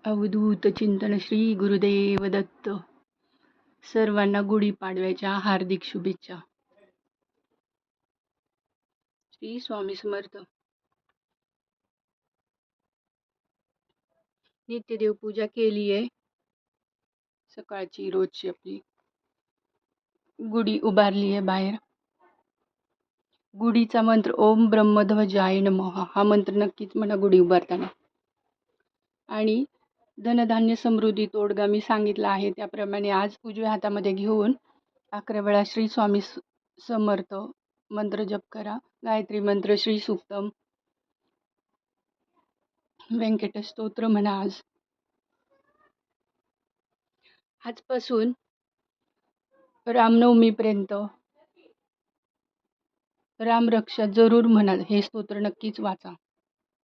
अवधूत चिंतन श्री गुरुदेव दत्त. सर्वांना गुढीपाडव्याच्या हार्दिक शुभेच्छा. श्री स्वामी समर्थ. नित्यदेव पूजा केली आहे. सकाळची रोजची आपली गुढी उभारली आहे बाहेर. गुढीचा मंत्र ओम ब्रह्मध्वजाय नमः हा मंत्र नक्कीच म्हणा गुढी उभारताना. आणि धनधान्य समृद्धी तोडगा मी सांगितला आहे त्याप्रमाणे आज उजव्या हातामध्ये घेऊन 11 वेळा श्री स्वामी समर्थ मंत्र जप करा. गायत्री मंत्र, श्री सूक्तम, व्यंकट स्तोत्र म्हणा. आजपासून रामनवमीपर्यंत रामरक्षा जरूर म्हणाल. हे स्तोत्र नक्कीच वाचा.